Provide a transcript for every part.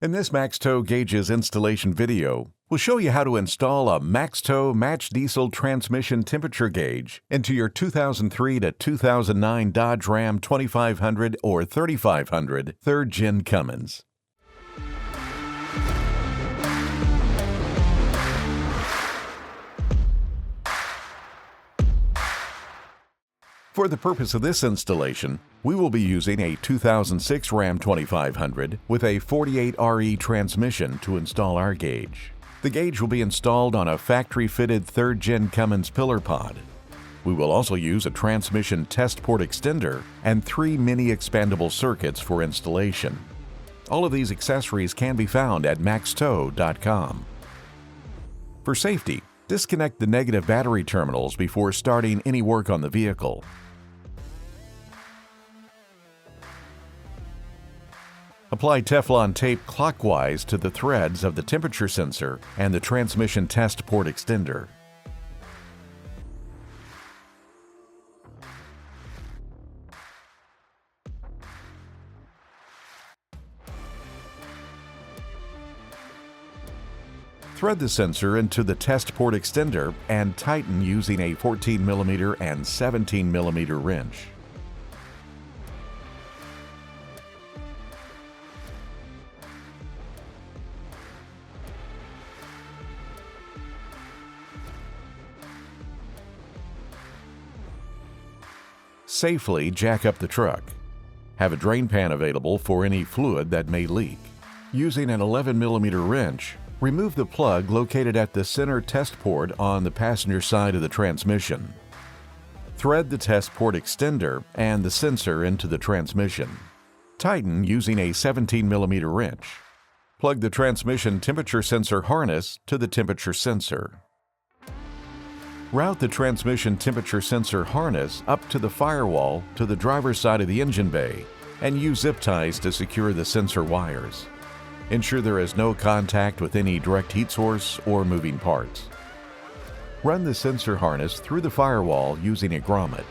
In this MaxTow Gauges installation video, we'll show you how to install a MaxTow Match diesel transmission temperature gauge into your 2003 to 2009 Dodge Ram 2500 or 3500 3rd Gen Cummins. For the purpose of this installation, we will be using a 2006 Ram 2500 with a 48RE transmission to install our gauge. The gauge will be installed on a factory-fitted 3rd Gen Cummins pillar pod. We will also use a transmission test port extender and 3 mini expandable circuits for installation. All of these accessories can be found at maxtow.com. For safety, disconnect the negative battery terminals before starting any work on the vehicle. Apply Teflon tape clockwise to the threads of the temperature sensor and the transmission test port extender. Thread the sensor into the test port extender and tighten using a 14mm and 17mm wrench. Safely jack up the truck. Have a drain pan available for any fluid that may leak. Using an 11mm wrench, remove the plug located at the center test port on the passenger side of the transmission. Thread the test port extender and the sensor into the transmission. Tighten using a 17mm wrench. Plug the transmission temperature sensor harness to the temperature sensor. Route the transmission temperature sensor harness up to the firewall to the driver's side of the engine bay and use zip ties to secure the sensor wires. Ensure there is no contact with any direct heat source or moving parts. Run the sensor harness through the firewall using a grommet.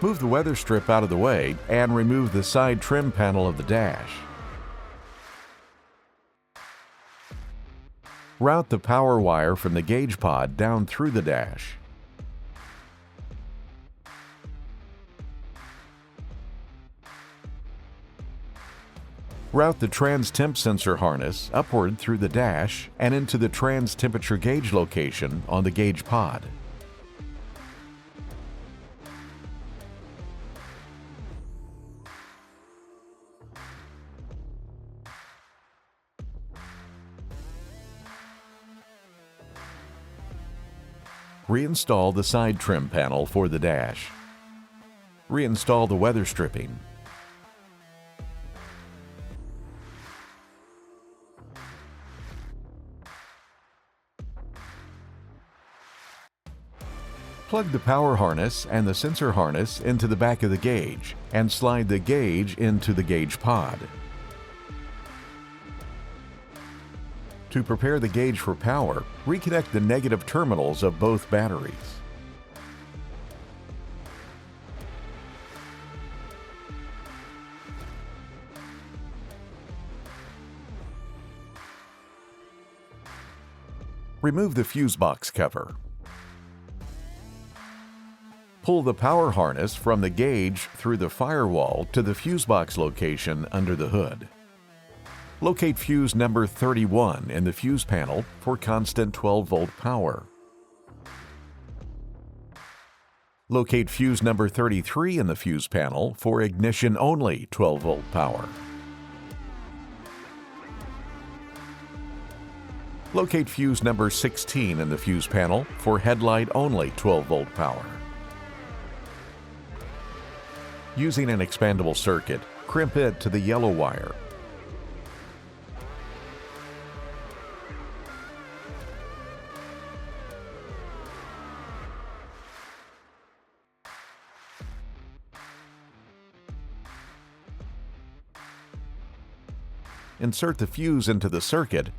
Move the weather strip out of the way and remove the side trim panel of the dash. Route the power wire from the gauge pod down through the dash. Route the trans temp sensor harness upward through the dash and into the trans temperature gauge location on the gauge pod. Reinstall the side trim panel for the dash. Reinstall the weather stripping. Plug the power harness and the sensor harness into the back of the gauge and slide the gauge into the gauge pod. To prepare the gauge for power, reconnect the negative terminals of both batteries. Remove the fuse box cover. Pull the power harness from the gauge through the firewall to the fuse box location under the hood. Locate fuse number 31 in the fuse panel for constant 12-volt power. Locate fuse number 33 in the fuse panel for ignition-only 12-volt power. Locate fuse number 16 in the fuse panel for headlight-only 12-volt power. Using an expandable circuit, crimp it to the yellow wire. Insert the fuse into the circuit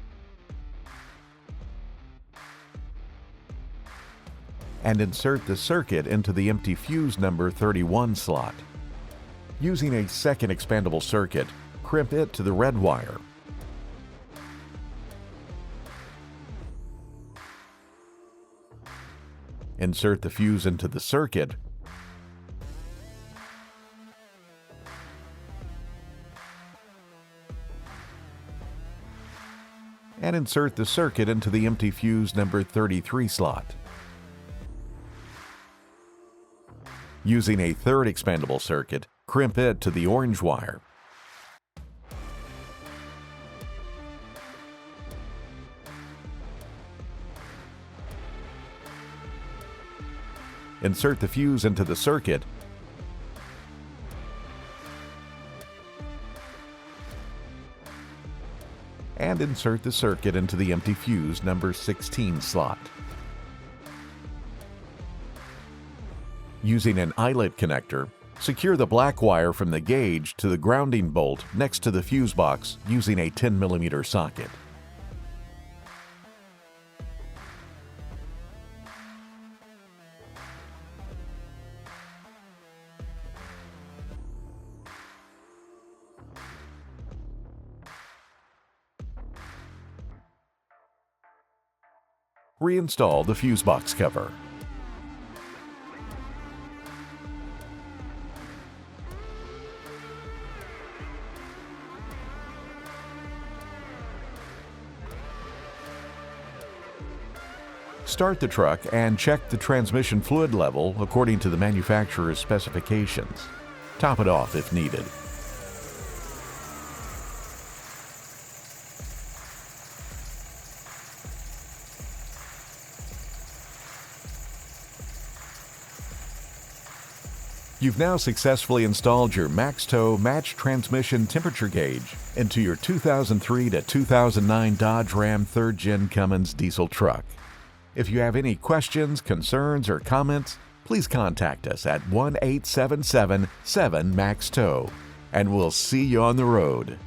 and insert the circuit into the empty fuse number 31 slot. Using a second expandable circuit, crimp it to the red wire. Insert the fuse into the circuit and insert the circuit into the empty fuse number 33 slot. Using a third expandable circuit, crimp it to the orange wire. Insert the fuse into the circuit and insert the circuit into the empty fuse number 16 slot. Using an eyelet connector, secure the black wire from the gauge to the grounding bolt next to the fuse box using a 10mm socket. Reinstall the fuse box cover. Start the truck and check the transmission fluid level according to the manufacturer's specifications. Top it off if needed. You've now successfully installed your MaxTow Match Transmission Temperature Gauge into your 2003 to 2009 Dodge Ram 3rd Gen Cummins diesel truck. If you have any questions, concerns, or comments, please contact us at 1-877-7-MAXTOW, and we'll see you on the road.